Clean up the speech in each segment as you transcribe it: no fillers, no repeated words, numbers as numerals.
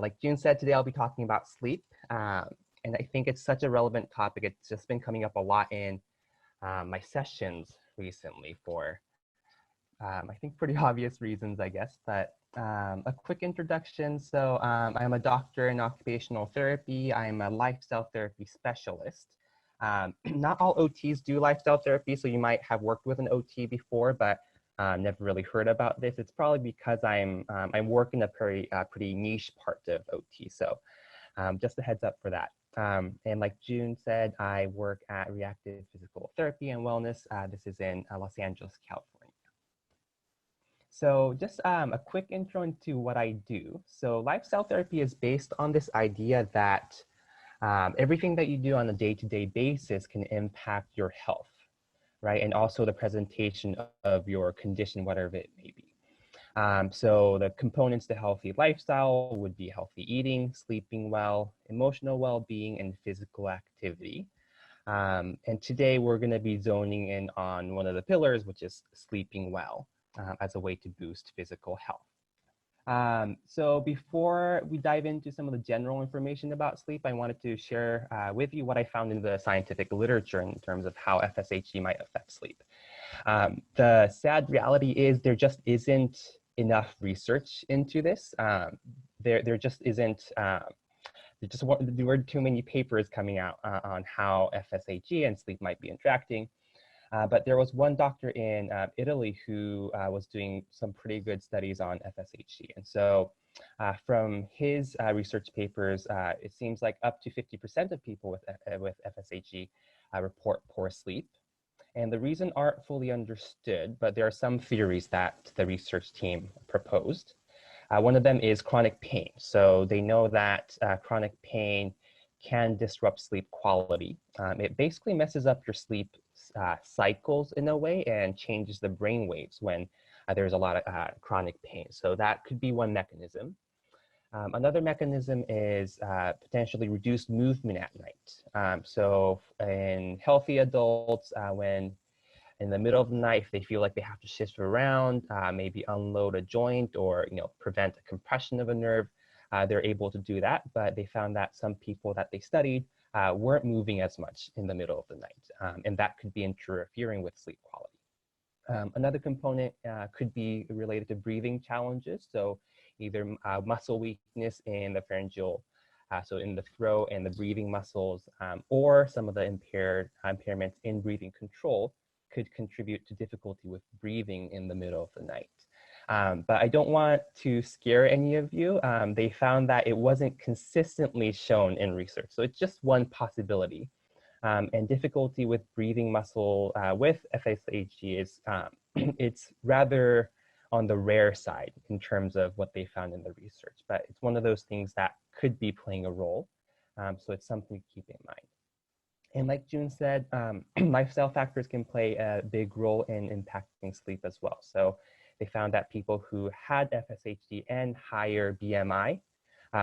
Like June said, today I'll be talking about sleep. And I think it's such a relevant topic. It's just been coming up a lot in my sessions recently for, I think, pretty obvious reasons, I guess. But a quick introduction. So I'm a doctor in occupational therapy. I'm a lifestyle therapy specialist. Not all OTs do lifestyle therapy, so you might have worked with an OT before, but never really heard about this. It's probably because I work in a pretty niche part of OT. So just a heads up for that. And like June said, I work at Re+Active Physical Therapy and Wellness. This is in Los Angeles, California. So just a quick intro into what I do. So lifestyle therapy is based on this idea that everything that you do on a day-to-day basis can impact your health, right? And also the presentation of your condition, whatever it may be. So the components to healthy lifestyle would be healthy eating, sleeping well, emotional well-being, and physical activity. And today we're going to be zoning in on one of the pillars, which is sleeping well as a way to boost physical health. So before we dive into some of the general information about sleep, I wanted to share with you what I found in the scientific literature in terms of how FSHD might affect sleep. The sad reality is there just isn't enough research into this. There just isn't, there were too many papers coming out on how FSHD and sleep might be interacting. But there was one doctor in Italy who was doing some pretty good studies on FSHD. And so from his research papers, it seems like up to 50% of people with FSHD report poor sleep. And the reason aren't fully understood, but there are some theories that the research team proposed. One of them is chronic pain. So they know that chronic pain can disrupt sleep quality. It basically messes up your sleep cycles in a way and changes the brain waves when there's a lot of chronic pain. So that could be one mechanism. Another mechanism is potentially reduced movement at night. So in healthy adults, when in the middle of the night, if they feel like they have to shift around, maybe unload a joint or prevent a compression of a nerve, they're able to do that. But they found that some people that they studied weren't moving as much in the middle of the night, and that could be interfering with sleep quality. Another component could be related to breathing challenges. So either muscle weakness in the pharyngeal, so in the throat and the breathing muscles, or some of the impairments in breathing control could contribute to difficulty with breathing in the middle of the night. But I don't want to scare any of you. They found that it wasn't consistently shown in research. So it's just one possibility. And difficulty with breathing muscle with FSHD is, it's rather on the rare side in terms of what they found in the research. But it's one of those things that could be playing a role. So it's something to keep in mind. And like June said, lifestyle factors can play a big role in impacting sleep as well. So they found that people who had FSHD and higher BMI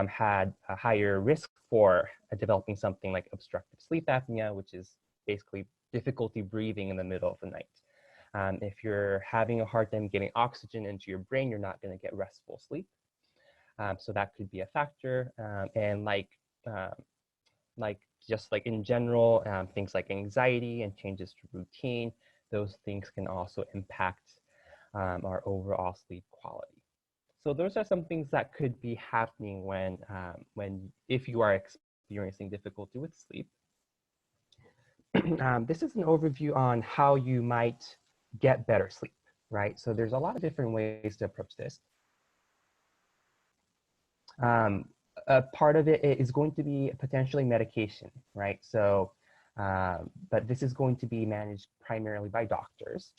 had a higher risk for developing something like obstructive sleep apnea, which is basically difficulty breathing in the middle of the night. If you're having a hard time getting oxygen into your brain, you're not going to get restful sleep. So that could be a factor. And just like in general, things like anxiety and changes to routine, those things can also impact our overall sleep quality. So those are some things that could be happening if you are experiencing difficulty with sleep. This is an overview on how you might get better sleep, right? So there's a lot of different ways to approach this. A part of it is going to be potentially medication, right? So, but this is going to be managed primarily by doctors.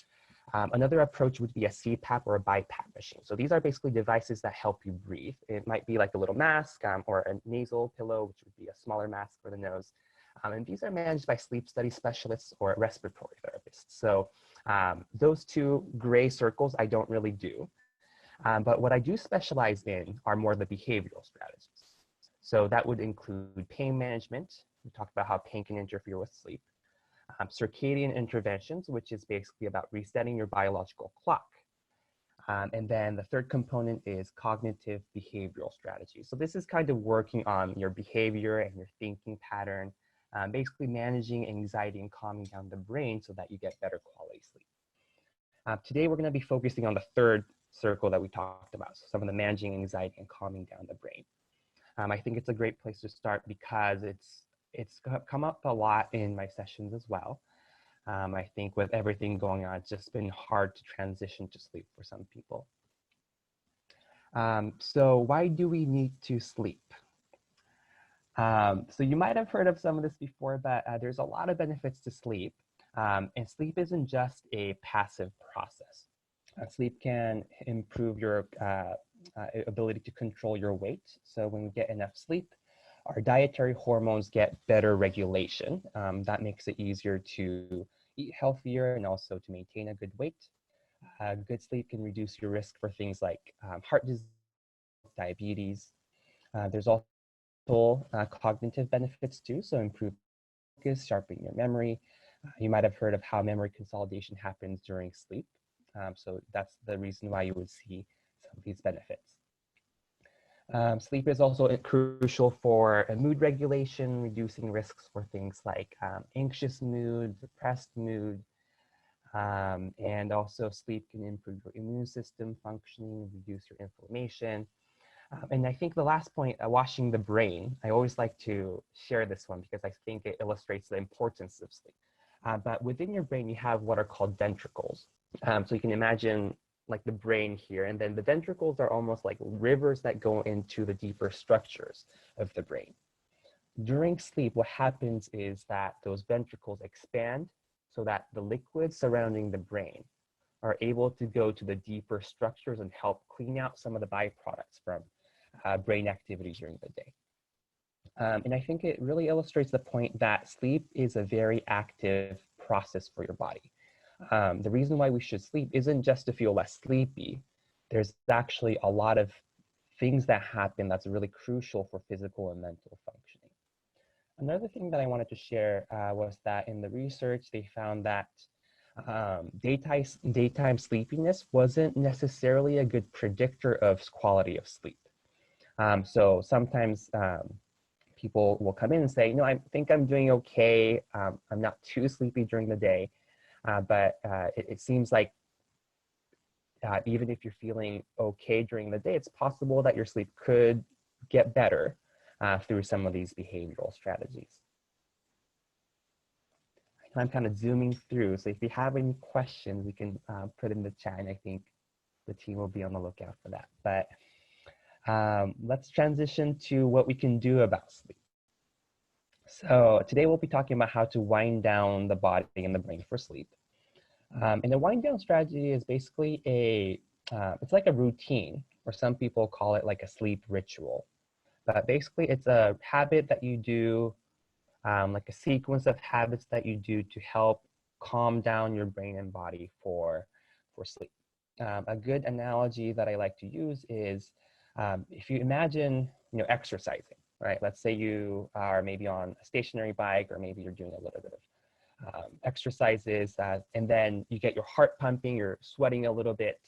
Another approach would be a CPAP or a BiPAP machine. So these are basically devices that help you breathe. It might be like a little mask or a nasal pillow, which would be a smaller mask for the nose. And these are managed by sleep study specialists or respiratory therapists. So those two gray circles I don't really do. But what I do specialize in are more the behavioral strategies. So that would include pain management. We talked about how pain can interfere with sleep. Circadian interventions, which is basically about resetting your biological clock. And then the third component is cognitive behavioral strategy. So this is kind of working on your behavior and your thinking pattern, basically managing anxiety and calming down the brain so that you get better quality sleep. Today, we're going to be focusing on the third circle that we talked about, so some of the managing anxiety and calming down the brain. I think it's a great place to start because it's come up a lot in my sessions as well. I think with everything going on, it's just been hard to transition to sleep for some people. So why do we need to sleep? So you might have heard of some of this before, but there's a lot of benefits to sleep. And sleep isn't just a passive process. Sleep can improve your ability to control your weight. So when we get enough sleep, our dietary hormones get better regulation. That makes it easier to eat healthier and also to maintain a good weight. Good sleep can reduce your risk for things like heart disease, diabetes. There's also cognitive benefits too, so improve focus, sharpen your memory. You might have heard of how memory consolidation happens during sleep. So that's the reason why you would see some of these benefits. Sleep is also crucial for mood regulation, reducing risks for things like anxious mood, depressed mood, and also sleep can improve your immune system functioning, reduce your inflammation. And I think the last point, washing the brain, I always like to share this one because I think it illustrates the importance of sleep. But within your brain, you have what are called ventricles. So you can imagine like the brain here, and then the ventricles are almost like rivers that go into the deeper structures of the brain. During sleep, what happens is that those ventricles expand so that the liquids surrounding the brain are able to go to the deeper structures and help clean out some of the byproducts from brain activity during the day. And I think it really illustrates the point that sleep is a very active process for your body. The reason why we should sleep isn't just to feel less sleepy. There's actually a lot of things that happen that's really crucial for physical and mental functioning. Another thing that I wanted to share was that in the research, they found that daytime sleepiness wasn't necessarily a good predictor of quality of sleep. So sometimes people will come in and say, I think I'm doing okay. I'm not too sleepy during the day, but it seems like even if you're feeling okay during the day, it's possible that your sleep could get better through some of these behavioral strategies. I'm kind of zooming through, so if you have any questions, you can put in the chat, and I think the team will be on the lookout for that. But let's transition to what we can do about sleep. So today we'll be talking about how to wind down the body and the brain for sleep. And the wind down strategy is basically it's like a routine, or some people call it like a sleep ritual. But basically it's a habit that you do, like a sequence of habits that you do to help calm down your brain and body for sleep. A good analogy that I like to use is if you imagine, exercising, right? Let's say you are maybe on a stationary bike, or maybe you're doing a little bit of exercises, and then you get your heart pumping, you're sweating a little bit.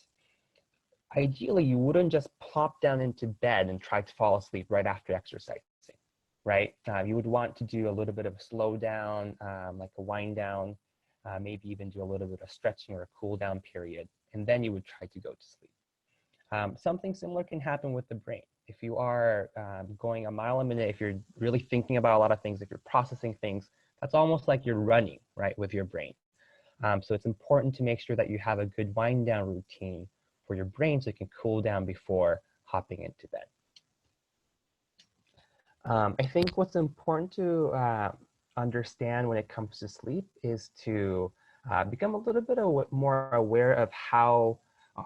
Ideally, you wouldn't just plop down into bed and try to fall asleep right after exercising, right? You would want to do a little bit of a slow down, like a wind down, maybe even do a little bit of stretching or a cool down period, and then you would try to go to sleep. Something similar can happen with the brain. If you are going a mile a minute, if you're really thinking about a lot of things, if you're processing things, that's almost like you're running, right, with your brain. So it's important to make sure that you have a good wind down routine for your brain so it can cool down before hopping into bed. I think what's important to understand when it comes to sleep is to become a little bit more aware of how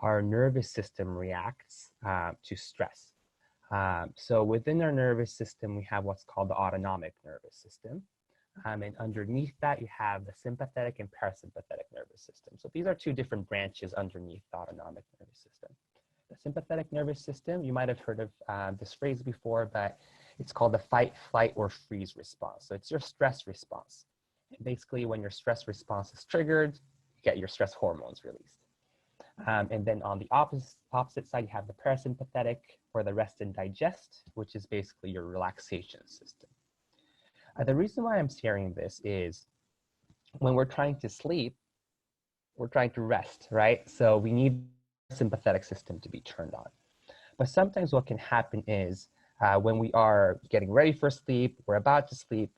our nervous system reacts to stress. So within our nervous system, we have what's called the autonomic nervous system. And underneath that, you have the sympathetic and parasympathetic nervous system. So these are two different branches underneath the autonomic nervous system. The sympathetic nervous system, you might have heard of this phrase before, but it's called the fight, flight, or freeze response. So it's your stress response. And basically, when your stress response is triggered, you get your stress hormones released. And then on the opposite side, you have the parasympathetic, or the rest and digest, which is basically your relaxation system. The reason why I'm sharing this is when we're trying to sleep, we're trying to rest, right? So we need the sympathetic system to be turned on. But sometimes what can happen is when we are getting ready for sleep, we're about to sleep,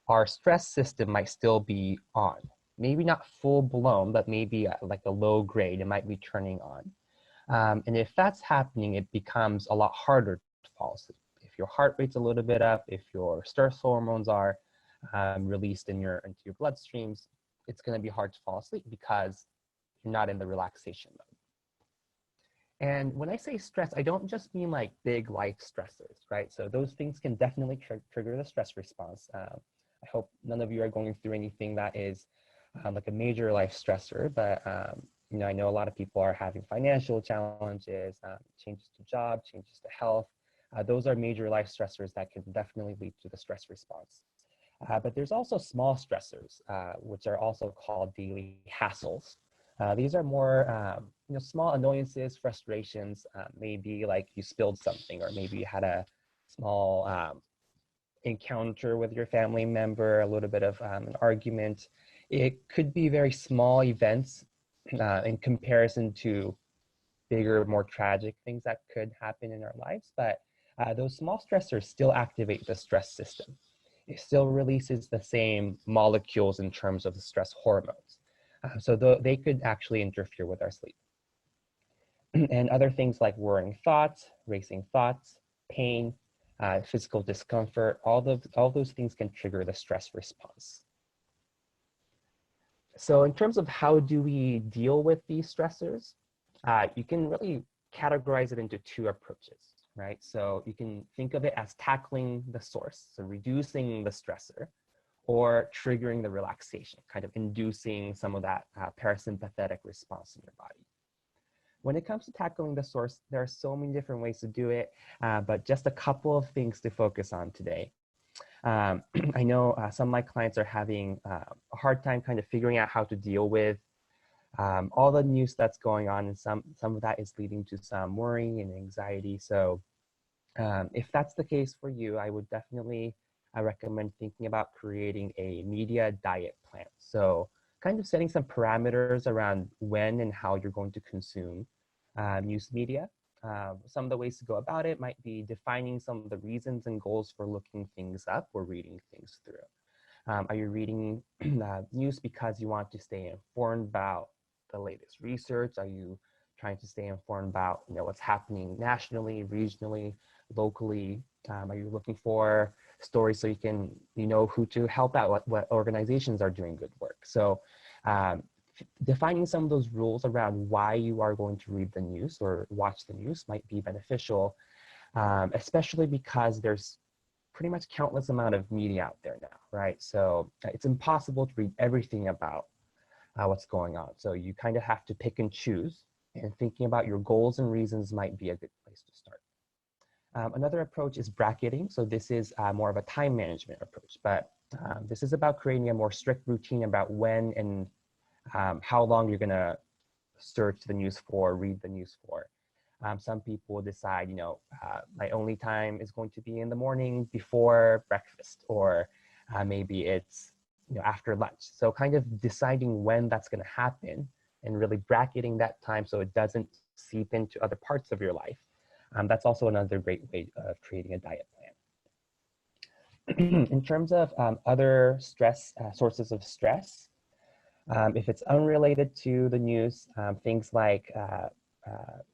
our stress system might still be on. Maybe not full blown, but maybe like a low grade, it might be turning on. And if that's happening, it becomes a lot harder to fall asleep. If your heart rate's a little bit up, if your stress hormones are released into your bloodstreams, it's going to be hard to fall asleep because you're not in the relaxation mode. And when I say stress, I don't just mean like big life stressors, right? So those things can definitely trigger the stress response. I hope none of you are going through anything that is like a major life stressor, but you know, I know a lot of people are having financial challenges, changes to job, changes to health. Those are major life stressors that can definitely lead to the stress response. But there's also small stressors, which are also called daily hassles. These are more you know, small annoyances, frustrations, maybe like you spilled something, or maybe you had a small encounter with your family member, a little bit of an argument. It could be very small events in comparison to bigger, more tragic things that could happen in our lives, but those small stressors still activate the stress system. It still releases the same molecules in terms of the stress hormones. So they could actually interfere with our sleep. And other things like worrying thoughts, racing thoughts, pain, physical discomfort, all those things can trigger the stress response. So in terms of how do we deal with these stressors, you can really categorize it into two approaches, right? So you can think of it as tackling the source, so reducing the stressor, or triggering the relaxation, kind of inducing some of that parasympathetic response in your body. When it comes to tackling the source, there are so many different ways to do it, but just a couple of things to focus on today. I know some of my clients are having a hard time kind of figuring out how to deal with all the news that's going on, and some of that is leading to some worrying and anxiety. So if that's the case for you, I would definitely recommend thinking about creating a media diet plan. So kind of setting some parameters around when and how you're going to consume news media. Some of the ways to go about it might be defining some of the reasons and goals for looking things up or reading things through. Are you reading news because you want to stay informed about the latest research? Are you trying to stay informed about, you know, what's happening nationally, regionally, locally? Are you looking for stories so you know who to help out, what organizations are doing good work? So defining some of those rules around why you are going to read the news or watch the news might be beneficial, especially because there's pretty much countless amount of media out there now, right? So it's impossible to read everything about what's going on. So you kind of have to pick and choose, and thinking about your goals and reasons might be a good place to start. Another approach is bracketing. So this is more of a time management approach, but this is about creating a more strict routine about when and how long you're gonna search the news for, read the news for. Some people decide, you know, my only time is going to be in the morning before breakfast, or maybe it's, you know, after lunch. So kind of deciding when that's going to happen and really bracketing that time so it doesn't seep into other parts of your life. That's also another great way of creating a diet plan. In terms of other stress sources of stress, if it's unrelated to the news, things like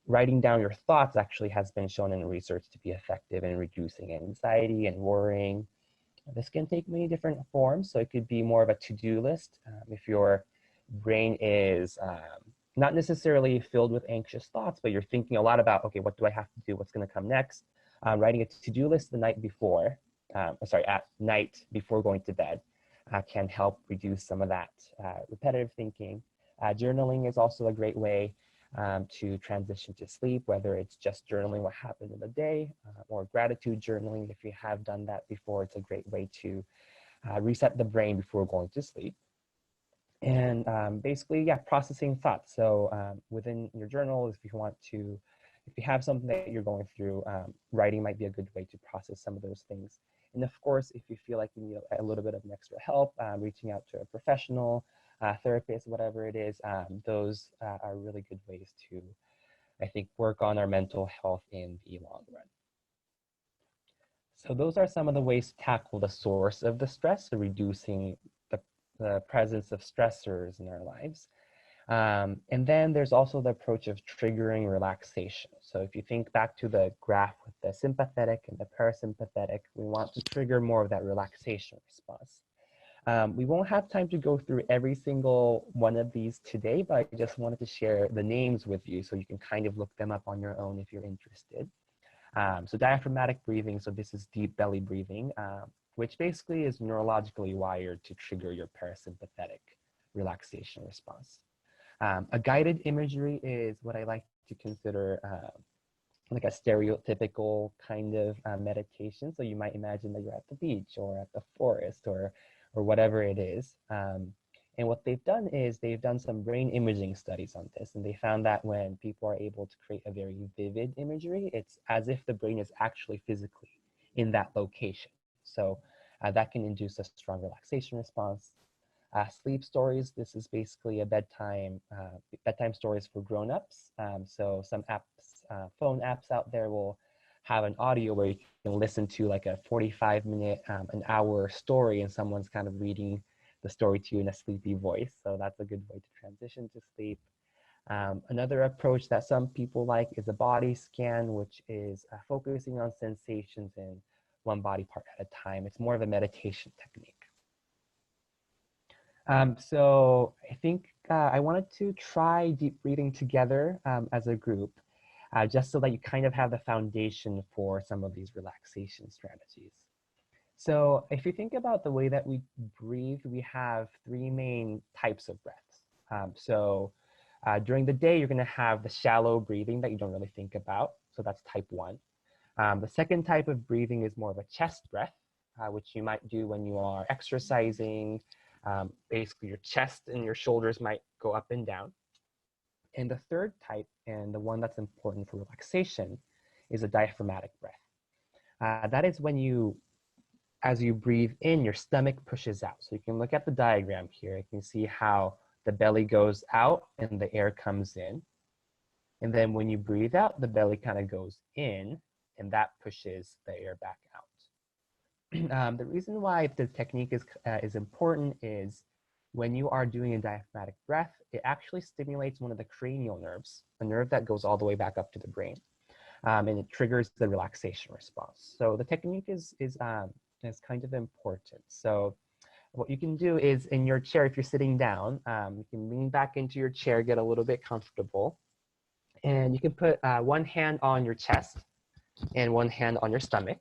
writing down your thoughts actually has been shown in research to be effective in reducing anxiety and worrying. This can take many different forms. So it could be more of a to-do list. If your brain is not necessarily filled with anxious thoughts, but you're thinking a lot about, okay, what do I have to do? What's going to come next? Writing a to-do list the night before, at night before going to bed can help reduce some of that repetitive thinking. Journaling is also a great way to transition to sleep, whether it's just journaling what happened in the day or gratitude journaling. If you have done that before, it's a great way to reset the brain before going to sleep. And basically, yeah, processing thoughts. So within your journal, if you have something that you're going through, writing might be a good way to process some of those things. And of course, if you feel like you need a little bit of extra help, reaching out to a professional, therapist, whatever it is, those are really good ways to, I think, work on our mental health in the long run. So those are some of the ways to tackle the source of the stress, so reducing the presence of stressors in our lives. And then there's also the approach of triggering relaxation. So if you think back to the graph with the sympathetic and the parasympathetic, we want to trigger more of that relaxation response. We won't have time to go through every single one of these today, but I just wanted to share the names with you so you can kind of look them up on your own if you're interested. So diaphragmatic breathing, so this is deep belly breathing, which basically is neurologically wired to trigger your parasympathetic relaxation response. A guided imagery is what I like to consider like a stereotypical kind of meditation. So you might imagine that you're at the beach or at the forest or whatever it is. And what they've done is they've done some brain imaging studies on this, and they found that when people are able to create a very vivid imagery, it's as if the brain is actually physically in that location. So that can induce a strong relaxation response. Sleep stories, this is basically a bedtime stories for grown-ups. So some apps, phone apps out there will have an audio where you can listen to like a 45-minute, an hour story, and someone's kind of reading the story to you in a sleepy voice. So that's a good way to transition to sleep. Another approach that some people like is a body scan, which is focusing on sensations in one body part at a time. It's more of a meditation technique. So I think I wanted to try deep breathing together as a group, just so that you kind of have the foundation for some of these relaxation strategies. So if you think about the way that we breathe, we have three main types of breaths. During the day, you're gonna have the shallow breathing that you don't really think about. So that's type 1. The second type of breathing is more of a chest breath, which you might do when you are exercising. Basically, your chest and your shoulders might go up and down. And the third type, and the one that's important for relaxation, is a diaphragmatic breath. That is when as you breathe in, your stomach pushes out. So you can look at the diagram here. You can see how the belly goes out and the air comes in. And then when you breathe out, the belly kind of goes in, and that pushes the air back out. The reason why the technique is important is when you are doing a diaphragmatic breath, it actually stimulates one of the cranial nerves, a nerve that goes all the way back up to the brain, and it triggers the relaxation response. So the technique is kind of important. So what you can do is in your chair, if you're sitting down, you can lean back into your chair, get a little bit comfortable, and you can put one hand on your chest and one hand on your stomach.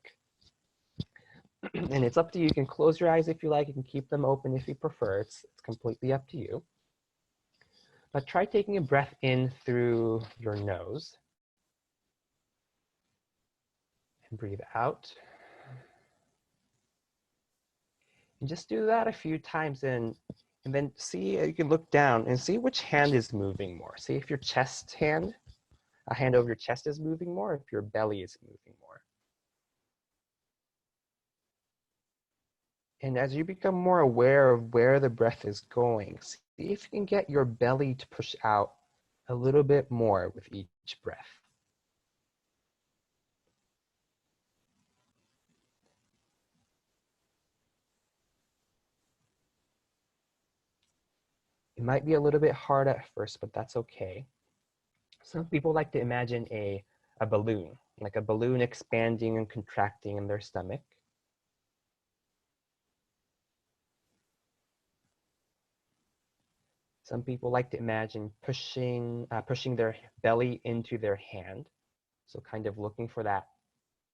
And it's up to you. You can close your eyes if you like. You can keep them open if you prefer. It's completely up to you. But try taking a breath in through your nose. And breathe out. And just do that a few times, and then see, you can look down and see which hand is moving more. See if your chest hand, a hand over your chest is moving more, if your belly is moving more. And as you become more aware of where the breath is going, see if you can get your belly to push out a little bit more with each breath. It might be a little bit hard at first, but that's okay. Some people like to imagine a balloon, like a balloon expanding and contracting in their stomach. Some people like to imagine pushing their belly into their hand. So kind of looking for that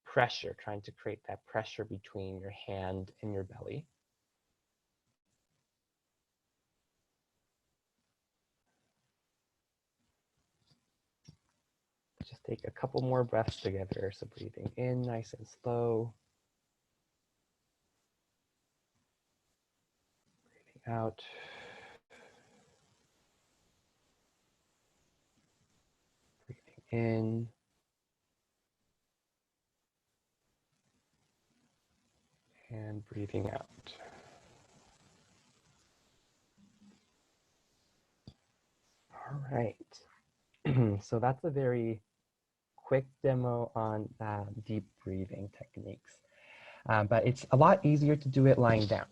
pressure, trying to create that pressure between your hand and your belly. Just take a couple more breaths together. So breathing in nice and slow. Breathing out. in and breathing out. All right. So that's a very quick demo on deep breathing techniques. But it's a lot easier to do it lying down.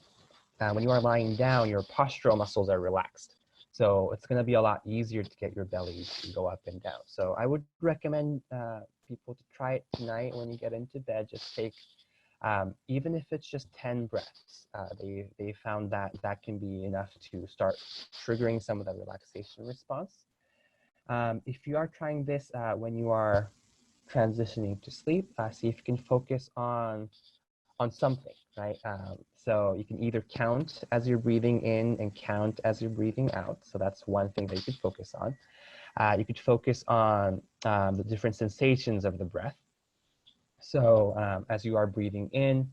When you are lying down, your postural muscles are relaxed. So it's going to be a lot easier to get your belly to go up and down. So I would recommend people to try it tonight when you get into bed. Just take, even if it's just 10 breaths, they found that that can be enough to start triggering some of the relaxation response. If you are trying this when you are transitioning to sleep, see if you can focus on something, right? So you can either count as you're breathing in and count as you're breathing out. So that's one thing that you could focus on. You could focus on the different sensations of the breath. So as you are breathing in,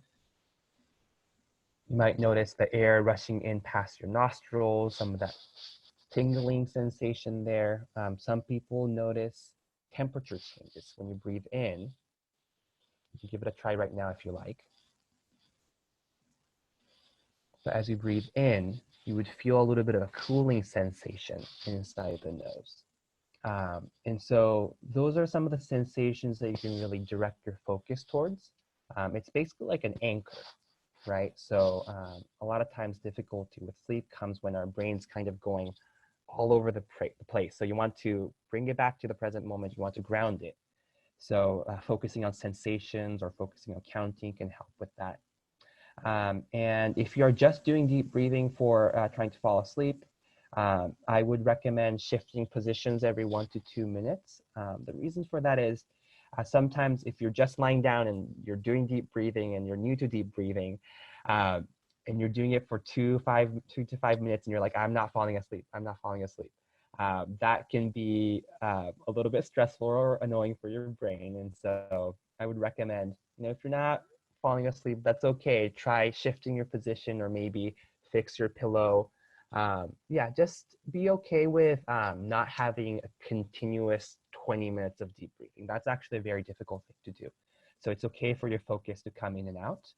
you might notice the air rushing in past your nostrils, some of that tingling sensation there. Some people notice temperature changes when you breathe in. You can give it a try right now if you like. So as you breathe in, you would feel a little bit of a cooling sensation inside the nose. And so those are some of the sensations that you can really direct your focus towards. It's basically like an anchor, right? So a lot of times difficulty with sleep comes when our brain's kind of going all over the place. So you want to bring it back to the present moment. You want to ground it. So focusing on sensations or focusing on counting can help with that. And if you're just doing deep breathing for trying to fall asleep, I would recommend shifting positions every 1 to 2 minutes. The reason for that is sometimes if you're just lying down and you're doing deep breathing and you're new to deep breathing, and you're doing it for 2 to 5 minutes and you're like, I'm not falling asleep, I'm not falling asleep. That can be a little bit stressful or annoying for your brain. And so I would recommend, if you're not falling asleep, that's okay. Try shifting your position or maybe fix your pillow. Yeah, just be okay with not having a continuous 20 minutes of deep breathing. That's actually a very difficult thing to do. So it's okay for your focus to come in and out.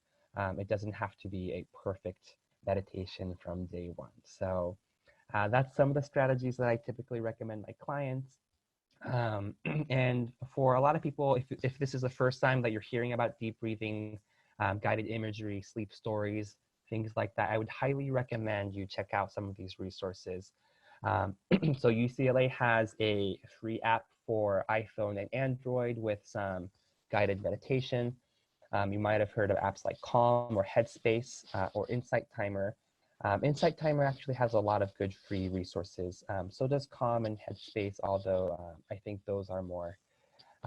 It doesn't have to be a perfect meditation from day one. So that's some of the strategies that I typically recommend my clients. And for a lot of people, if this is the first time that you're hearing about deep breathing, guided imagery, sleep stories, things like that, I would highly recommend you check out some of these resources. So UCLA has a free app for iPhone and Android with some guided meditation. You might have heard of apps like Calm or Headspace or Insight Timer. Insight Timer actually has a lot of good free resources. So does Calm and Headspace, although I think those are more,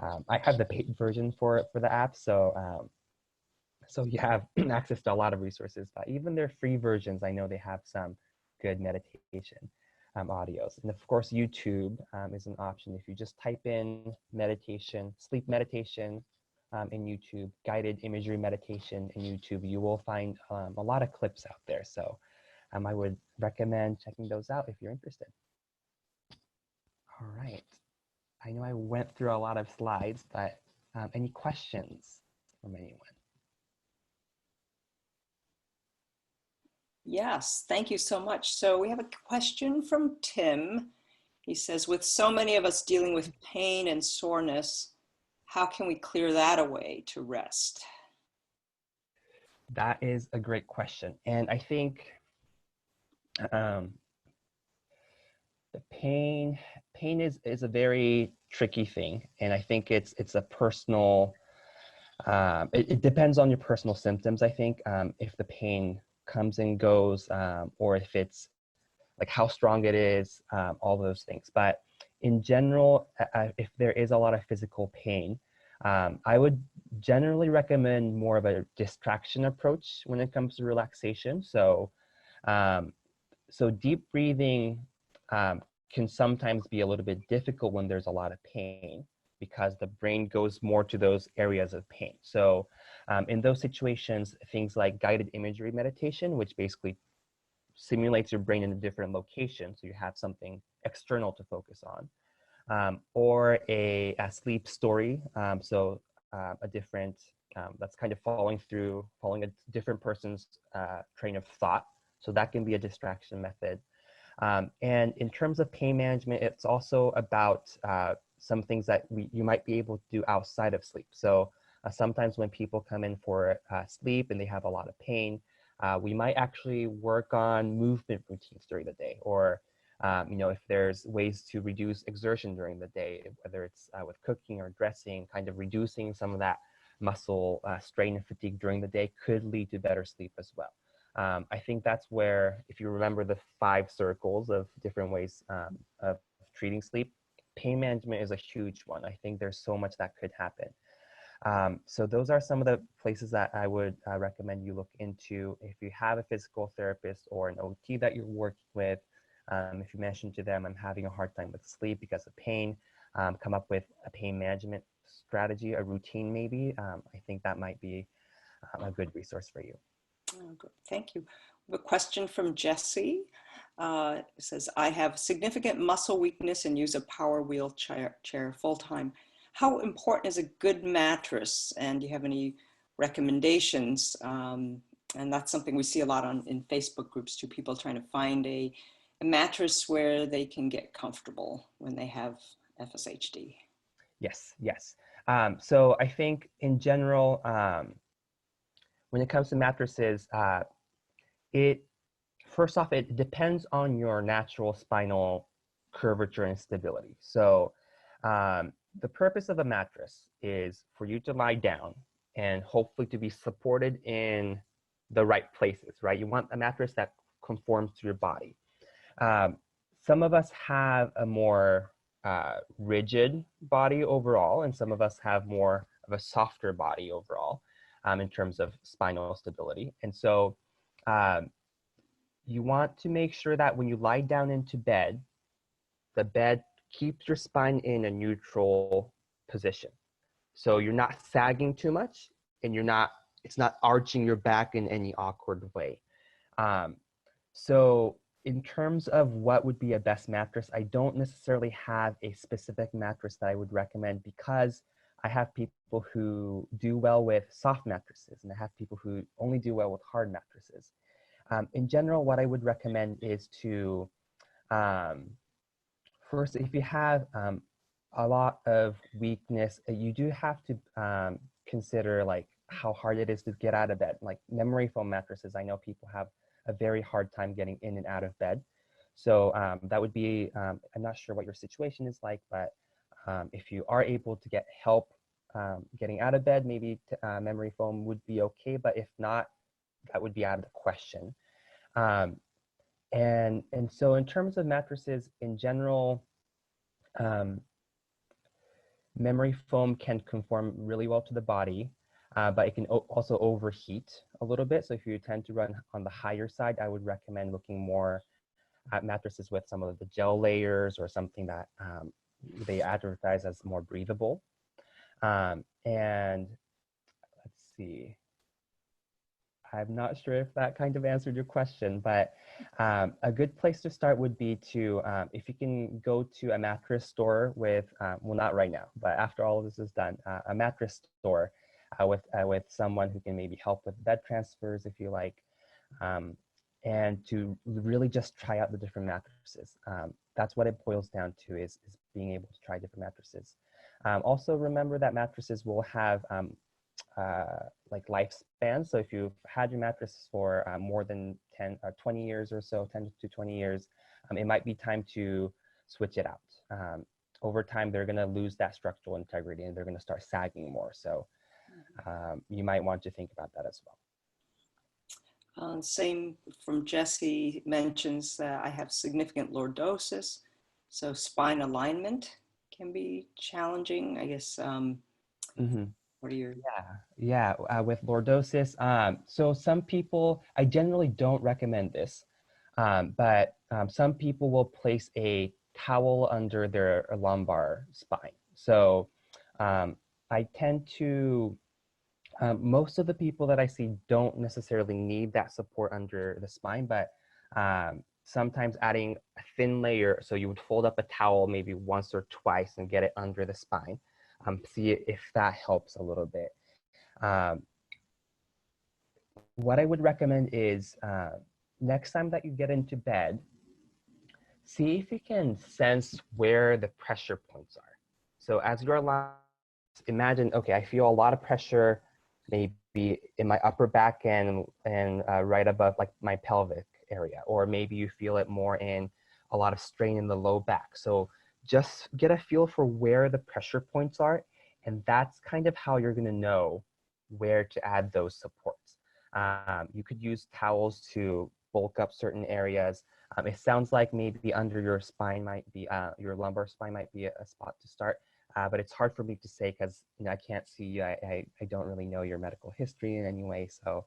I have the paid version for the app, so you have access to a lot of resources, but even their free versions, I know they have some good meditation audios. And of course, YouTube is an option. If you just type in meditation, sleep meditation in YouTube, guided imagery meditation in YouTube, you will find a lot of clips out there. So I would recommend checking those out if you're interested. All right. I know I went through a lot of slides, but any questions from anyone? Yes, thank you so much. So we have a question from Tim. He says, with so many of us dealing with pain and soreness, how can we clear that away to rest? That is a great question. And I think the pain is a very tricky thing. And I think it's a personal, it depends on your personal symptoms, I think, if the pain comes and goes, or if it's like how strong it is, all those things. But in general, if there is a lot of physical pain, I would generally recommend more of a distraction approach when it comes to relaxation. So deep breathing can sometimes be a little bit difficult when there's a lot of pain, because the brain goes more to those areas of pain. So in those situations, things like guided imagery meditation, which basically simulates your brain in a different location, so you have something external to focus on. or a sleep story. A different, that's kind of following a different person's train of thought. So that can be a distraction method. And in terms of pain management, it's also about some things that you might be able to do outside of sleep. So sometimes when people come in for sleep and they have a lot of pain, we might actually work on movement routines during the day, or if there's ways to reduce exertion during the day, whether it's with cooking or dressing, kind of reducing some of that muscle strain and fatigue during the day could lead to better sleep as well. I think that's where, if you remember the 5 circles of different ways of treating sleep, pain management is a huge one. I think there's so much that could happen. So those are some of the places that I would recommend you look into. If you have a physical therapist or an OT that you're working with, if you mention to them, I'm having a hard time with sleep because of pain, come up with a pain management strategy, a routine maybe. I think that might be a good resource for you. Oh, good. Thank you. We have a question from Jesse. It says, I have significant muscle weakness and use a power wheelchair full time. How important is a good mattress? And do you have any recommendations? And that's something we see a lot in Facebook groups too, people trying to find a mattress where they can get comfortable when they have FSHD. Yes, yes. So I think in general, when it comes to mattresses, first off, it depends on your natural spinal curvature and stability. So the purpose of a mattress is for you to lie down and hopefully to be supported in the right places, right? You want a mattress that conforms to your body. Some of us have a more rigid body overall, and some of us have more of a softer body overall in terms of spinal stability. And so you want to make sure that when you lie down into bed, the bed keeps your spine in a neutral position. So you're not sagging too much, and it's not arching your back in any awkward way. So in terms of what would be a best mattress, I don't necessarily have a specific mattress that I would recommend, because I have people who do well with soft mattresses, and I have people who only do well with hard mattresses. In general, what I would recommend is to, first, if you have a lot of weakness, you do have to consider like how hard it is to get out of bed. Like memory foam mattresses, I know people have a very hard time getting in and out of bed. So that would be, I'm not sure what your situation is like, but if you are able to get help getting out of bed, maybe memory foam would be okay, but if not, that would be out of the question. And so in terms of mattresses in general, memory foam can conform really well to the body, but it can also overheat a little bit. So if you tend to run on the higher side, I would recommend looking more at mattresses with some of the gel layers or something that they advertise as more breathable. And let's see. I'm not sure if that kind of answered your question, but a good place to start would be to, if you can go to a mattress store with, well, not right now, but after all of this is done, a mattress store with someone who can maybe help with bed transfers if you like, and to really just try out the different mattresses. That's what it boils down to, is being able to try different mattresses. Also remember that mattresses will have like lifespan. So if you've had your mattress for more than 10 or 20 years or so, 10 to 20 years, it might be time to switch it out. Over time, they're going to lose that structural integrity and they're going to start sagging more. So you might want to think about that as well. Same from Jesse, mentions that I have significant lordosis, so spine alignment can be challenging, I guess. What are your... With lordosis, so some people, I generally don't recommend this, but some people will place a towel under their lumbar spine. So I tend to, most of the people that I see don't necessarily need that support under the spine, but sometimes adding a thin layer, so you would fold up a towel maybe once or twice and get it under the spine. See if that helps a little bit. Um, what I would recommend is next time that you get into bed, see if you can sense where the pressure points are. So as you're lying, imagine, okay, I feel a lot of pressure maybe in my upper back and right above like my pelvic area, or maybe you feel it more in a lot of strain in the low back. So just get a feel for where the pressure points are, and that's kind of how you're going to know where to add those supports. You could use towels to bulk up certain areas. It sounds like maybe under your spine might be, your lumbar spine might be a spot to start. But it's hard for me to say because I can't see you. I don't really know your medical history in any way. So,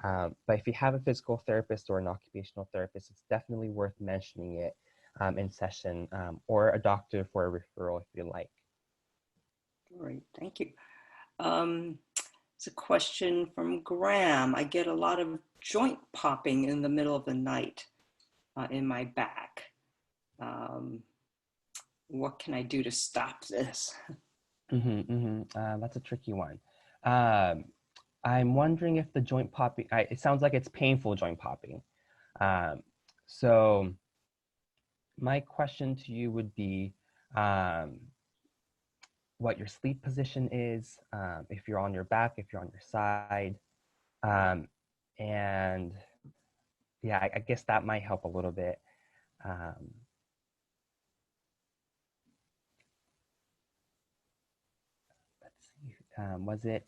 but if you have a physical therapist or an occupational therapist, it's definitely worth mentioning it in session, or a doctor for a referral if you like. Great, thank you. It's a question from Graham. I get a lot of joint popping in the middle of the night in my back. What can I do to stop this? That's a tricky one. I'm wondering if the joint popping, it sounds like it's painful joint popping. So my question to you would be what your sleep position is, if you're on your back, if you're on your side. And yeah, I guess that might help a little bit. Let's see, was it,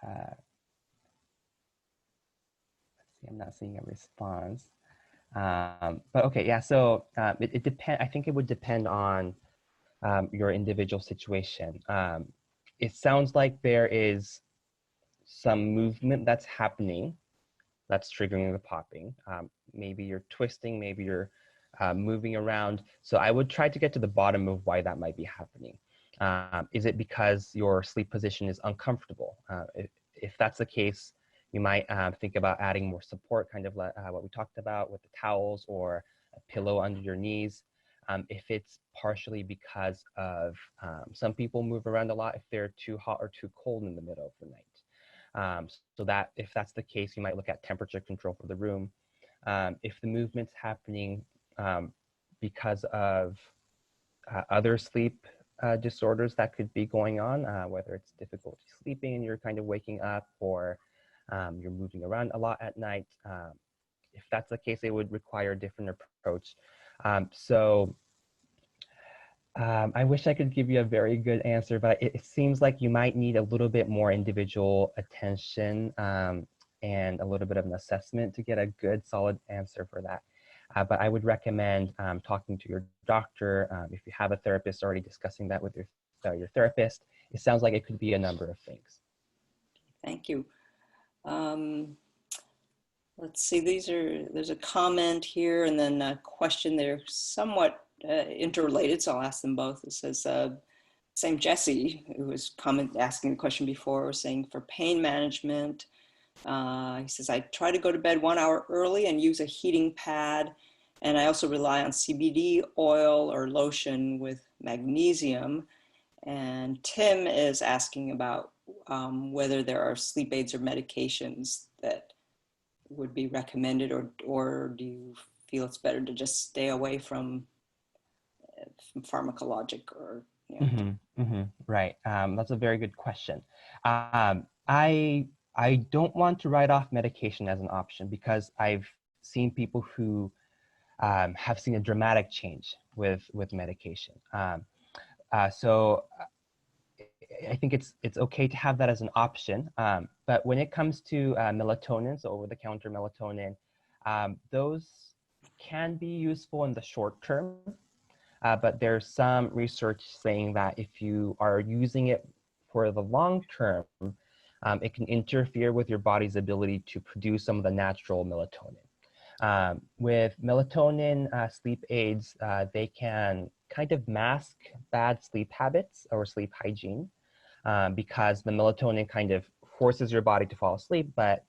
let's see, I'm not seeing a response. But okay, yeah, so it depends, I think it would depend on your individual situation. It sounds like there is some movement that's happening that's triggering the popping. Maybe you're twisting, maybe you're moving around. So I would try to get to the bottom of why that might be happening. Is it because your sleep position is uncomfortable? If that's the case, you might think about adding more support, kind of like what we talked about with the towels or a pillow under your knees. If it's partially because of some people move around a lot if they're too hot or too cold in the middle of the night. So that if that's the case, you might look at temperature control for the room. If the movement's happening because of other sleep disorders that could be going on, whether it's difficulty sleeping and you're kind of waking up, or you're moving around a lot at night. If that's the case, it would require a different approach. I wish I could give you a very good answer, but it seems like you might need a little bit more individual attention and a little bit of an assessment to get a good, solid answer for that. But I would recommend talking to your doctor. If you have a therapist, already discussing that with your therapist. It sounds like it could be a number of things. Thank you. Let's see, there's a comment here and then a question. They're somewhat interrelated, so I'll ask them both. It says, same Jesse, who was asking the question before, was saying for pain management, he says, I try to go to bed 1 hour early and use a heating pad. And I also rely on CBD oil or lotion with magnesium. And Tim is asking about whether there are sleep aids or medications that would be recommended, or do you feel it's better to just stay away from pharmacologic or, you know. Right. That's a very good question. I don't want to write off medication as an option because I've seen people who have seen a dramatic change with medication. So I think it's okay to have that as an option. But when it comes to melatonin, so over-the-counter melatonin, those can be useful in the short term. But there's some research saying that if you are using it for the long term, it can interfere with your body's ability to produce some of the natural melatonin. With melatonin sleep aids, they can kind of mask bad sleep habits or sleep hygiene because the melatonin kind of forces your body to fall asleep, but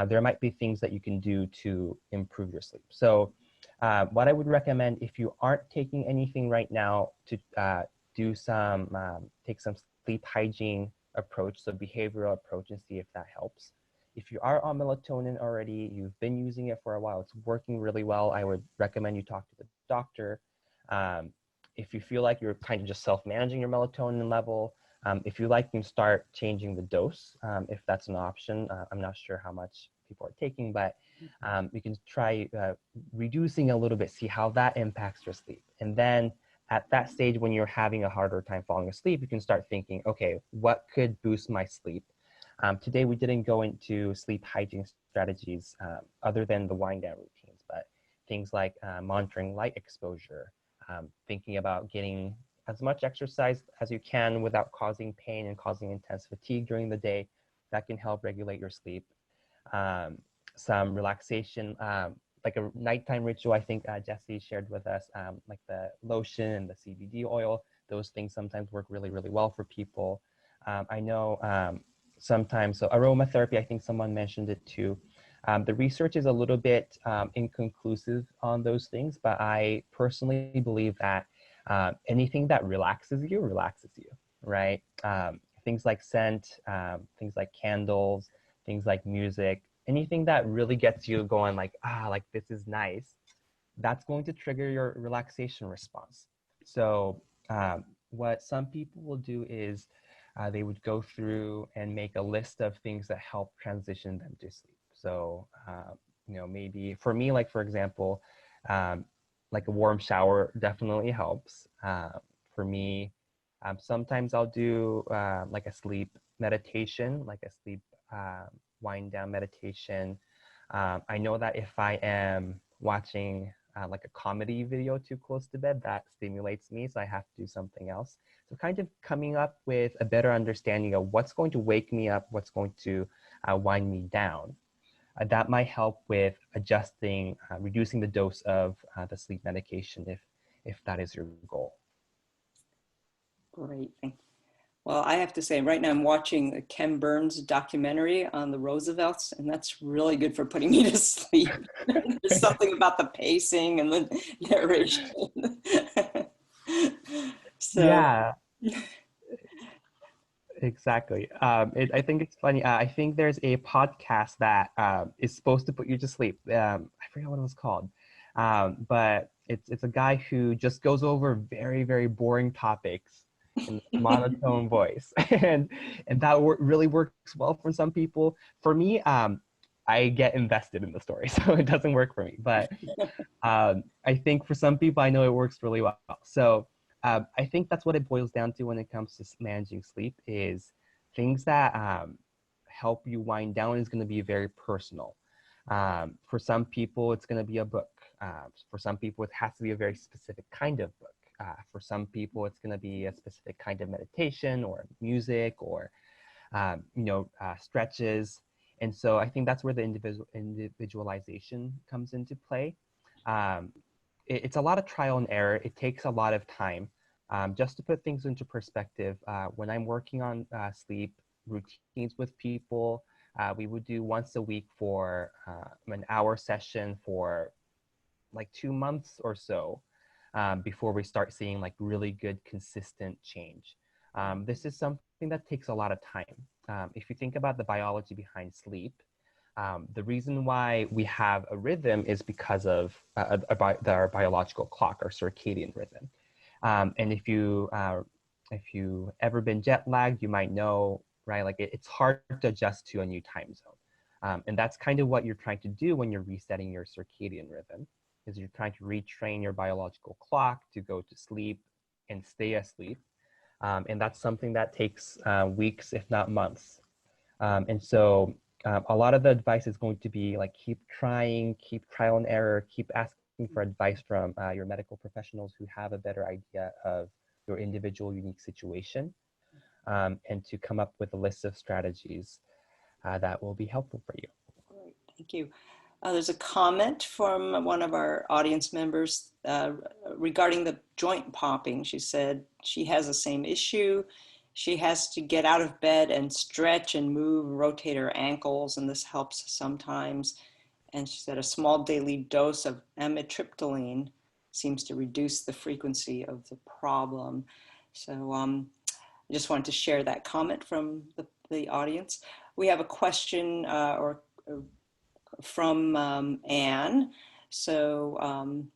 there might be things that you can do to improve your sleep. So what I would recommend, if you aren't taking anything right now, to take some sleep hygiene approach, so behavioral approach, and see if that helps. If you are on melatonin already, you've been using it for a while, it's working really well, I would recommend you talk to the doctor. If you feel like you're kind of just self-managing your melatonin level, if you like, you can start changing the dose, if that's an option. I'm not sure how much people are taking, but you can try reducing a little bit, see how that impacts your sleep. And then at that stage, when you're having a harder time falling asleep, you can start thinking, okay, what could boost my sleep? Today, we didn't go into sleep hygiene strategies other than the wind down routines, but things like monitoring light exposure, thinking about getting as much exercise as you can without causing pain and causing intense fatigue during the day. That can help regulate your sleep. Some relaxation, like a nighttime ritual, I think Jesse shared with us, like the lotion and the CBD oil. Those things sometimes work really, really well for people. I know sometimes, so aromatherapy, I think someone mentioned it too. The research is a little bit inconclusive on those things, but I personally believe that anything that relaxes you, right? Things like scent, things like candles, things like music, anything that really gets you going like, like this is nice, that's going to trigger your relaxation response. So what some people will do is they would go through and make a list of things that help transition them to sleep. So, maybe for me, like for example, like a warm shower definitely helps. For me, sometimes I'll do like a sleep meditation, like a sleep wind down meditation. I know that if I am watching like a comedy video too close to bed, that stimulates me, so I have to do something else. So kind of coming up with a better understanding of what's going to wake me up, what's going to wind me down. That might help with adjusting, reducing the dose of the sleep medication if that is your goal. Great. Well, I have to say, right now I'm watching the Ken Burns documentary on the Roosevelts, and that's really good for putting me to sleep. There's something about the pacing and the narration. So, Yeah, exactly. I think it's funny. I think there's a podcast that is supposed to put you to sleep. I forget what it was called, but it's a guy who just goes over very, very boring topics in a monotone voice, and that really works well for some people. For me, I get invested in the story, so it doesn't work for me. But I think for some people, I know it works really well. So I think that's what it boils down to when it comes to managing sleep, is things that help you wind down is going to be very personal. For some people, it's going to be a book. For some people, it has to be a very specific kind of book. For some people, it's going to be a specific kind of meditation or music or stretches. And so I think that's where the individualization comes into play. Um, it's a lot of trial and error. It takes a lot of time. Just to put things into perspective, when I'm working on sleep routines with people, we would do once a week for an hour session for like 2 months or so before we start seeing like really good consistent change. This is something that takes a lot of time. If you think about the biology behind sleep, the reason why we have a rhythm is because of our biological clock, our circadian rhythm. And if you ever been jet lagged, you might know, right? Like it's hard to adjust to a new time zone. And that's kind of what you're trying to do when you're resetting your circadian rhythm, is you're trying to retrain your biological clock to go to sleep and stay asleep. And that's something that takes weeks, if not months. And so a lot of the advice is going to be like, keep trying, keep trial and error, keep asking for advice from your medical professionals who have a better idea of your individual unique situation, and to come up with a list of strategies that will be helpful for you. great. Thank you. There's a comment from one of our audience members regarding the joint popping. She said she has the same issue She has to get out of bed and stretch and move, rotate her ankles, and this helps sometimes. And she said a small daily dose of amitriptyline seems to reduce the frequency of the problem. So I just wanted to share that comment from the audience. We have a question from Anne. So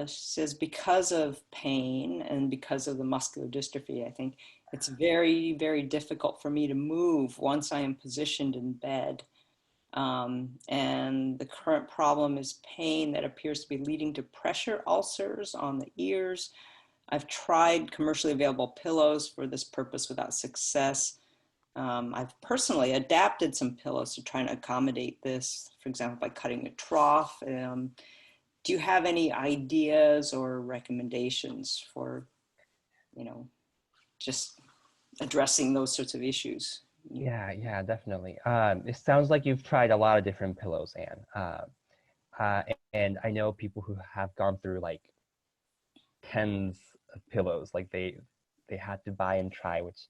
she says, because of pain and because of the muscular dystrophy, I think it's very, very difficult for me to move once I am positioned in bed. And the current problem is pain that appears to be leading to pressure ulcers on the ears. I've tried commercially available pillows for this purpose without success. I've personally adapted some pillows to try and accommodate this, for example, by cutting a trough. Do you have any ideas or recommendations for, just addressing those sorts of issues? Yeah, definitely. It sounds like you've tried a lot of different pillows, Anne. And I know people who have gone through like tens of pillows, like they had to buy and try, which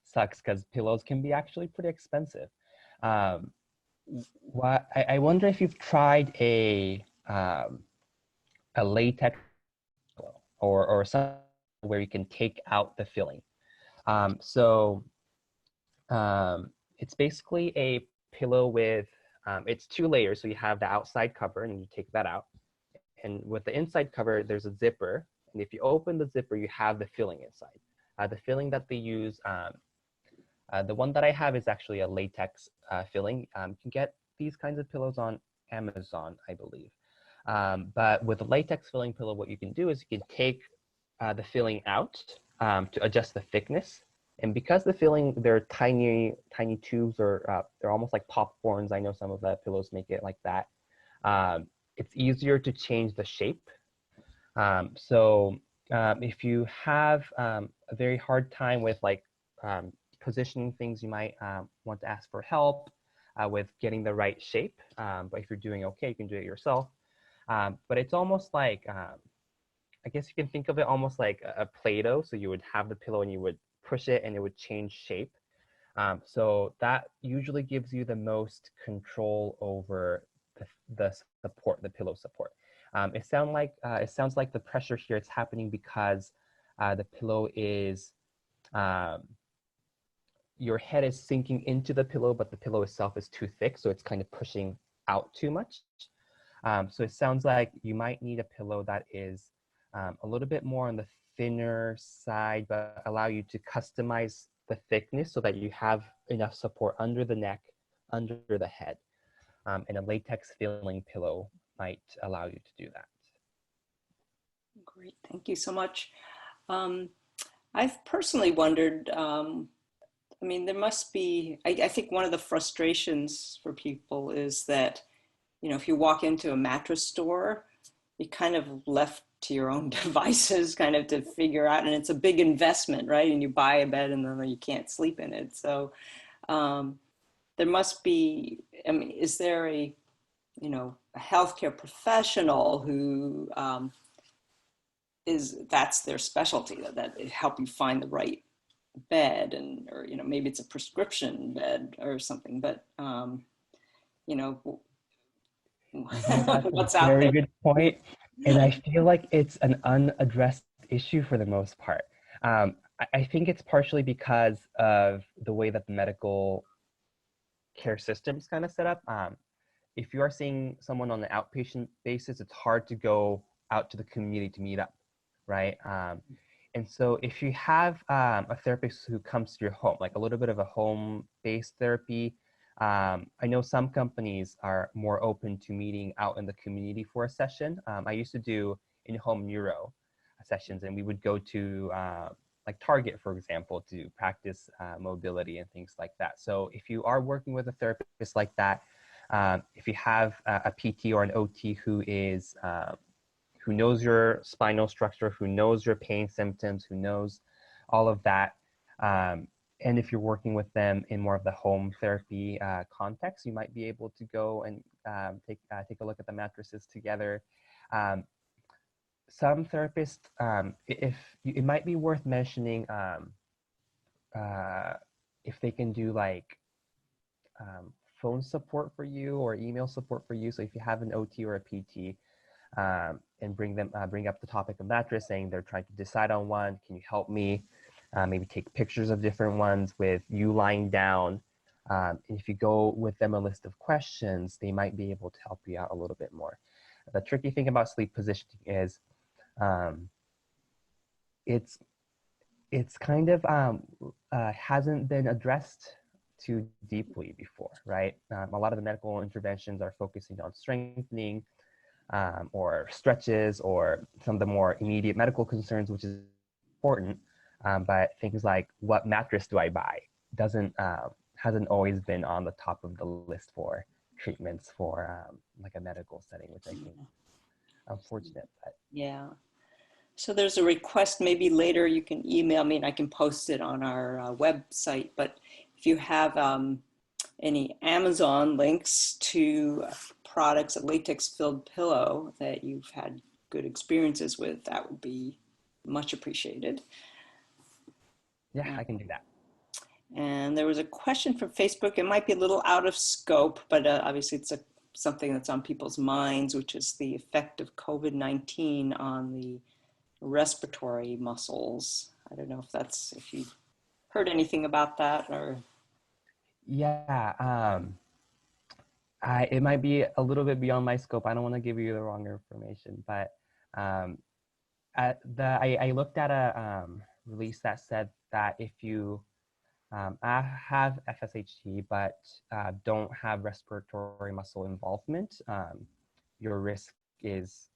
sucks because pillows can be actually pretty expensive. I wonder if you've tried a latex pillow or something where you can take out the filling. It's basically a pillow with, it's 2 layers. So you have the outside cover and you take that out. And with the inside cover, there's a zipper. And if you open the zipper, you have the filling inside. The filling that they use, the one that I have is actually a latex filling. You can get these kinds of pillows on Amazon, I believe. But with a latex filling pillow, what you can do is you can take the filling out to adjust the thickness. And because the filling, they're tiny tubes, or they're almost like popcorns. I know some of the pillows make it like that. It's easier to change the shape. If you have a very hard time with like positioning things, you might want to ask for help with getting the right shape. But if you're doing okay, you can do it yourself. But it's almost like, I guess you can think of it almost like a Play-Doh. So you would have the pillow and you would push it and it would change shape. So that usually gives you the most control over the support, the pillow support. It sounds like the pressure here, it's happening because the pillow is, your head is sinking into the pillow, but the pillow itself is too thick, so it's kind of pushing out too much. So it sounds like you might need a pillow that is a little bit more on the thinner side, but allow you to customize the thickness so that you have enough support under the neck, under the head. And a latex filling pillow might allow you to do that. Great, thank you so much. I've personally wondered, there must be, I think one of the frustrations for people is that, if you walk into a mattress store, you're kind of left to your own devices kind of to figure out, and it's a big investment, right? And you buy a bed and then you can't sleep in it. So there must be, is there a healthcare professional who that's their specialty, that help you find the right bed, or maybe it's a prescription bed or something, but what's That's a out very there? good point. And I feel like it's an unaddressed issue for the most part. I think it's partially because of the way that the medical care system is kind of set up. If you are seeing someone on an outpatient basis, it's hard to go out to the community to meet up, right? And so if you have a therapist who comes to your home, like a little bit of a home-based therapy, I know some companies are more open to meeting out in the community for a session. I used to do in-home neuro sessions, and we would go to like Target, for example, to practice mobility and things like that. So if you are working with a therapist like that, if you have a PT or an OT who knows your spinal structure, who knows your pain symptoms, who knows all of that, and if you're working with them in more of the home therapy context, you might be able to go and take a look at the mattresses together. Some therapists, it might be worth mentioning if they can do like phone support for you or email support for you. So if you have an OT or a PT, and bring up the topic of mattress, saying they're trying to decide on one. Can you help me? Maybe take pictures of different ones with you lying down. And if you go with them a list of questions, they might be able to help you out a little bit more. The tricky thing about sleep positioning is it's kind of hasn't been addressed too deeply before, right? A lot of the medical interventions are focusing on strengthening or stretches or some of the more immediate medical concerns, which is important. But things like what mattress do I buy hasn't always been on the top of the list for treatments for like a medical setting, which I think unfortunate. But Yeah. So there's a request, maybe later you can email me and I can post it on our website. But if you have any Amazon links to products, a latex-filled pillow that you've had good experiences with, that would be much appreciated. yeah, I can do that. And there was a question from Facebook. It might be a little out of scope, but obviously it's something that's on people's minds, which is the effect of COVID-19 on the respiratory muscles. I don't know if you've heard anything about that or. Yeah, it might be a little bit beyond my scope. I don't want to give you the wrong information, but I looked at a release that said that if you have FSHD but don't have respiratory muscle involvement, your risk is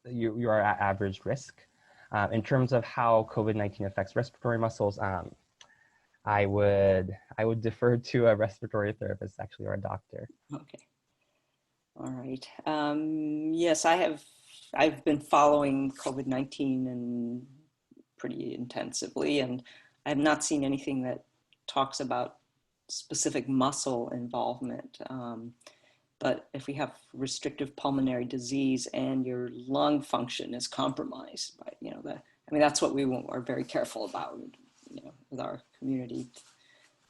you are at average risk. In terms of how COVID-19 affects respiratory muscles, I would defer to a respiratory therapist, actually, or a doctor. Okay. All right. Yes, I've been following COVID-19 and pretty intensively, and I have not seen anything that talks about specific muscle involvement. But if we have restrictive pulmonary disease and your lung function is compromised, by, that's what we are very careful about, with our community,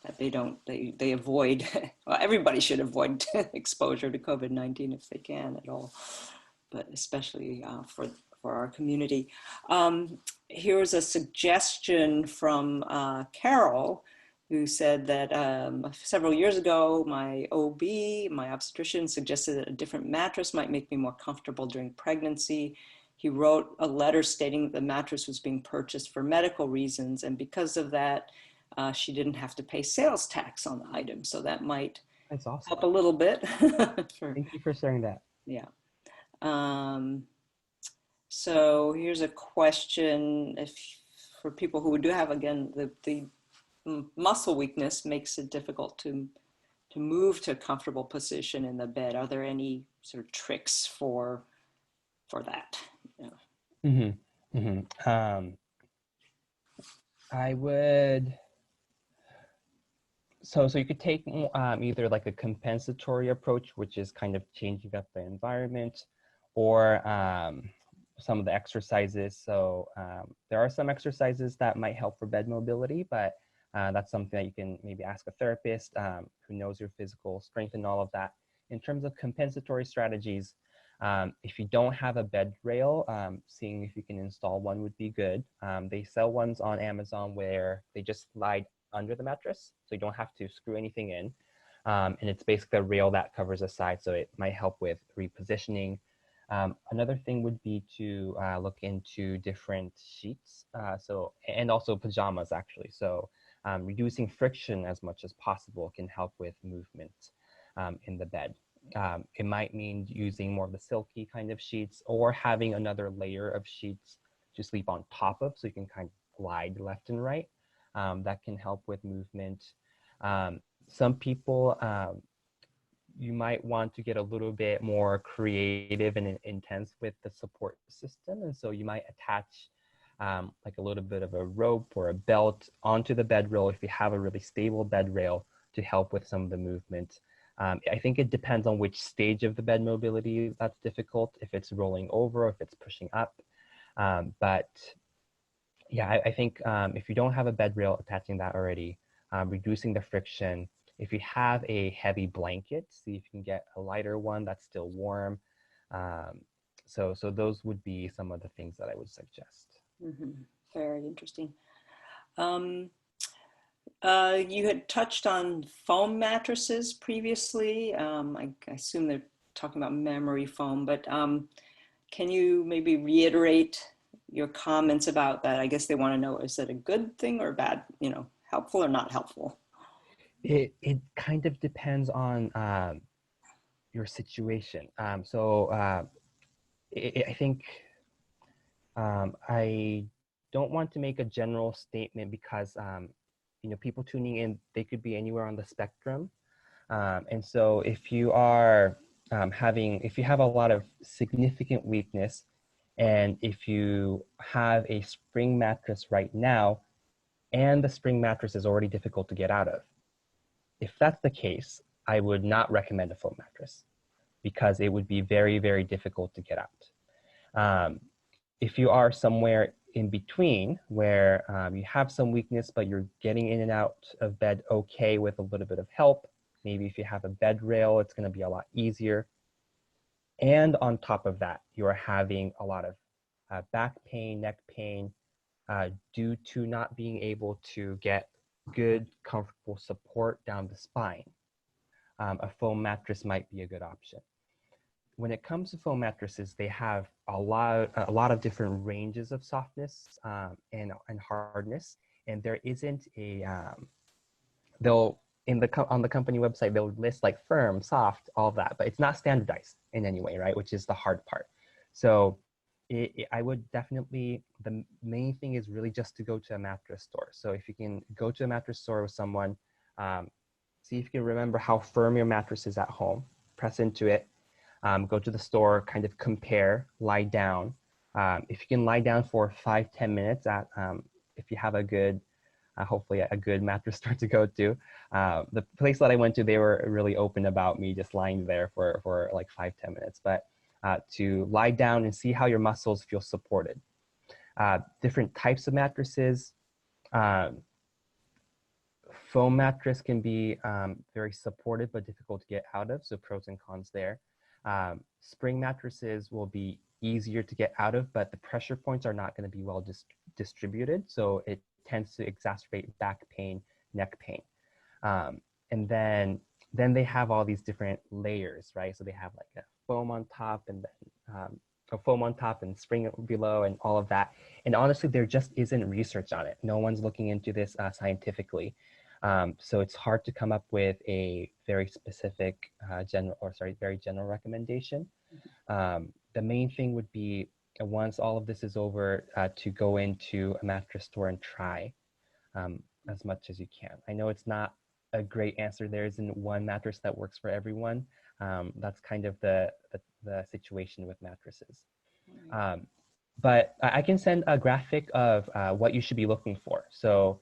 that they avoid, well, everybody should avoid exposure to COVID-19 if they can at all, but especially for our community. Here's a suggestion from Carol, who said that several years ago, my obstetrician, suggested that a different mattress might make me more comfortable during pregnancy. He wrote a letter stating that the mattress was being purchased for medical reasons, and because of that, she didn't have to pay sales tax on the item. So that might That's awesome. help a little bit. Thank you for sharing that. Yeah. So here's a question for people who do have, again, the muscle weakness makes it difficult to move to a comfortable position in the bed. Are there any sort of tricks for that? Yeah. Mm-hmm. Mm-hmm. I would. So you could take either like a compensatory approach, which is kind of changing up the environment, or some of the exercises. So there are some exercises that might help for bed mobility, but that's something that you can maybe ask a therapist who knows your physical strength and all of that. In terms of compensatory strategies, if you don't have a bed rail, seeing if you can install one would be good. They sell ones on Amazon where they just slide under the mattress, so you don't have to screw anything in. And it's basically a rail that covers the side, so it might help with repositioning. Another thing would be to look into different sheets, and also pajamas, actually. So reducing friction as much as possible can help with movement in the bed. It might mean using more of the silky kind of sheets, or having another layer of sheets to sleep on top of, so you can kind of glide left and right. That can help with movement. Some people, you might want to get a little bit more creative and intense with the support system. And so you might attach like a little bit of a rope or a belt onto the bed rail if you have a really stable bed rail to help with some of the movement. I think it depends on which stage of the bed mobility that's difficult, if it's rolling over, if it's pushing up. But Yeah, I think if you don't have a bed rail, attaching that already, reducing the friction. If you have a heavy blanket, see if you can get a lighter one that's still warm. Um, so those would be some of the things that I would suggest. Very interesting. Um, you had touched on foam mattresses previously. I assume they're talking about memory foam, but can you maybe reiterate your comments about that? I guess they want to know, is it a good thing or bad, helpful or not helpful? It kind of depends on your situation. I think I don't want to make a general statement because people tuning in, they could be anywhere on the spectrum. And so if you are if you have a lot of significant weakness, and if you have a spring mattress right now, and the spring mattress is already difficult to get out of, if that's the case, I would not recommend a foam mattress because it would be very, very difficult to get out. Um, if you are somewhere in between where you have some weakness, but you're getting in and out of bed okay with a little bit of help, maybe if you have a bed rail, it's going to be a lot easier. And on top of that, you're having a lot of back pain, neck pain, due to not being able to get good, comfortable support down the spine. A foam mattress might be a good option. When it comes to foam mattresses, they have a lot of different ranges of softness and hardness, and there isn't a they'll on the company website they'll list like firm, soft, all of that, but it's not standardized in any way, right? Which is the hard part. So I would definitely, the main thing is really just to go to a mattress store. So if you can go to a mattress store with someone, see if you can remember how firm your mattress is at home, press into it, go to the store, kind of compare, lie down. If you can lie down for 5-10 minutes if you have a good, hopefully a good mattress store to go to. The place that I went to, they were really open about me just lying there for like 5-10 minutes, but to lie down and see how your muscles feel supported. Different types of mattresses. Foam mattress can be very supportive but difficult to get out of, so pros and cons there. Spring mattresses will be easier to get out of, but the pressure points are not going to be well distributed, so it tends to exacerbate back pain, neck pain. And then they have all these different layers, right? So they have like a foam on top, and then a foam on top and spring below and all of that. And honestly, there just isn't research on it. No one's looking into this scientifically. So it's hard to come up with a very specific very general recommendation. The main thing would be once all of this is over, to go into a mattress store and try as much as you can. I know it's not a great answer. There isn't one mattress that works for everyone. That's kind of the situation with mattresses. But I can send a graphic of what you should be looking for. So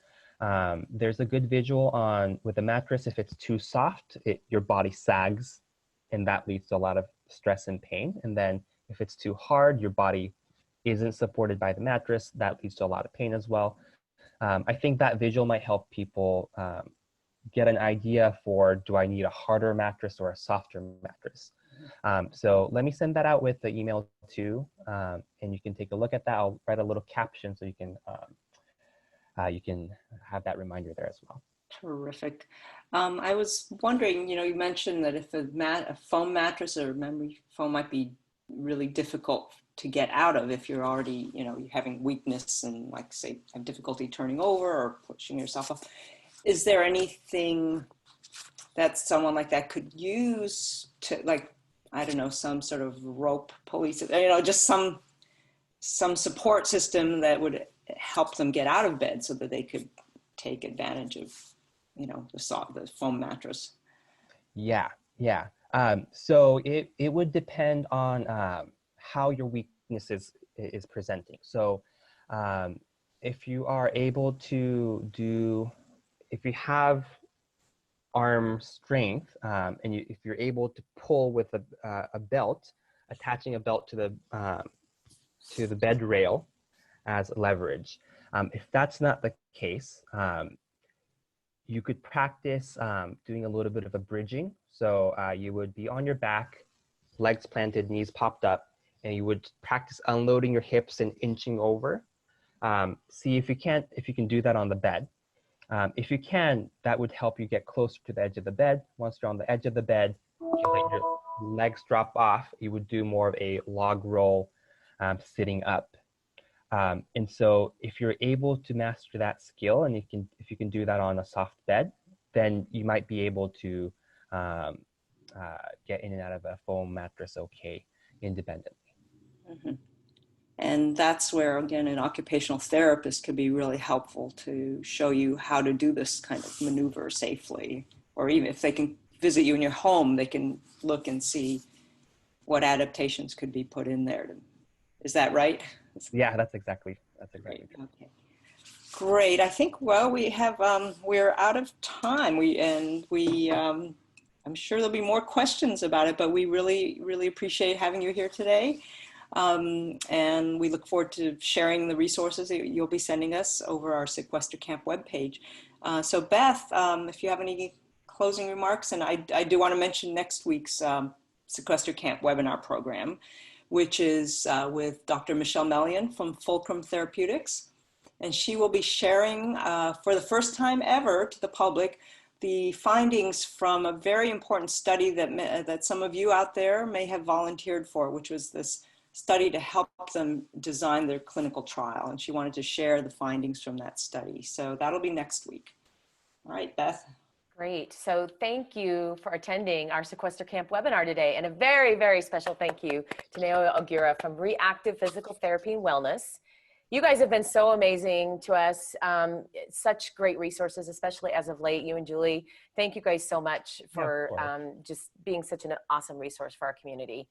there's a good visual on with a mattress. If it's too soft, your body sags, and that leads to a lot of stress and pain. And then if it's too hard, your body isn't supported by the mattress. That leads to a lot of pain as well. I think that visual might help people get an idea for, do I need a harder mattress or a softer mattress? So let me send that out with the email too, and you can take a look at that. I'll write a little caption so you can have that reminder there as well. Terrific. I was wondering, you mentioned that if a foam mattress or memory foam might be really difficult to get out of if you're already, you're having weakness and, like, say, have difficulty turning over or pushing yourself up. Is there anything that someone like that could use to, like, I don't know, some sort of rope pulley, just some support system that would help them get out of bed so that they could take advantage of, the foam mattress? Yeah. So it would depend on how your weakness is presenting. So if you are able to if you have arm strength, and if you're able to pull with a belt, attaching a belt to the bed rail as leverage, If that's not the case, you could practice doing a little bit of a bridging. So you would be on your back, legs planted, knees popped up, and you would practice unloading your hips and inching over. See if you can do that on the bed. If you can, that would help you get closer to the edge of the bed. Once you're on the edge of the bed, you let your legs drop off. You would do more of a log roll sitting up. And so if you're able to master that skill, and if you can do that on a soft bed, then you might be able to get in and out of a foam mattress okay independently. Mm-hmm. And that's where, again, an occupational therapist could be really helpful to show you how to do this kind of maneuver safely. Or even if they can visit you in your home, they can look and see what adaptations could be put in there. Is that right? Yeah, that's exactly Great. true. Okay. Great. I think, well, we're out of time. I'm sure there'll be more questions about it, but we really, really appreciate having you here today. And we look forward to sharing the resources that you'll be sending us over our Sequester Camp webpage. So Beth, if you have any closing remarks, and I do want to mention next week's Sequester Camp webinar program, which is with Dr. Michelle Mellion from Fulcrum Therapeutics. And she will be sharing for the first time ever to the public the findings from a very important study that some of you out there may have volunteered for, which was this study to help them design their clinical trial. And she wanted to share the findings from that study. So that'll be next week. All right, Beth. Great. So thank you for attending our Sequester Camp webinar today. And a very, very special thank you to Naoya Ogura from Re+Active Physical Therapy and Wellness. You guys have been so amazing to us. Such great resources, especially as of late, you and Julie. Thank you guys so much for just being such an awesome resource for our community.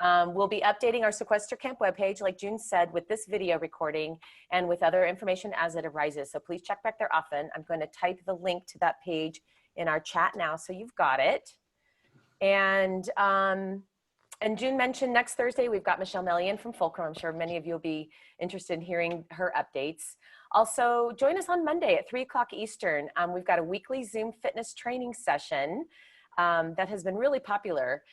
We'll be updating our Sequester Camp webpage, like June said, with this video recording and with other information as it arises. So please check back there often. I'm going to type the link to that page in our chat now, so you've got it. And June mentioned next Thursday, we've got Michelle Mellion from Fulcrum. I'm sure many of you will be interested in hearing her updates. Also, join us on Monday at 3 o'clock Eastern. We've got a weekly Zoom fitness training session that has been really popular.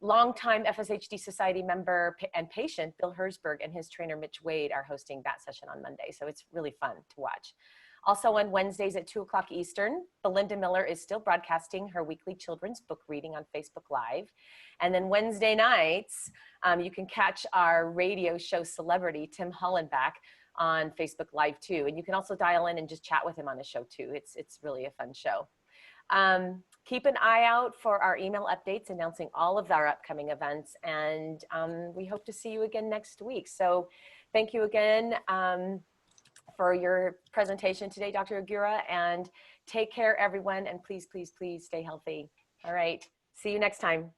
Longtime FSHD Society member and patient Bill Herzberg and his trainer Mitch Wade are hosting that session on Monday, so it's really fun to watch. Also on Wednesdays at 2 o'clock Eastern, Belinda Miller is still broadcasting her weekly children's book reading on Facebook Live. And then Wednesday nights, you can catch our radio show celebrity, Tim Hollenbach, on Facebook Live too. And you can also dial in and just chat with him on the show too. It's really a fun show. Keep an eye out for our email updates announcing all of our upcoming events. And we hope to see you again next week. So thank you again for your presentation today, Dr. Ogura, and take care, everyone, and please, please, please stay healthy. All right, see you next time.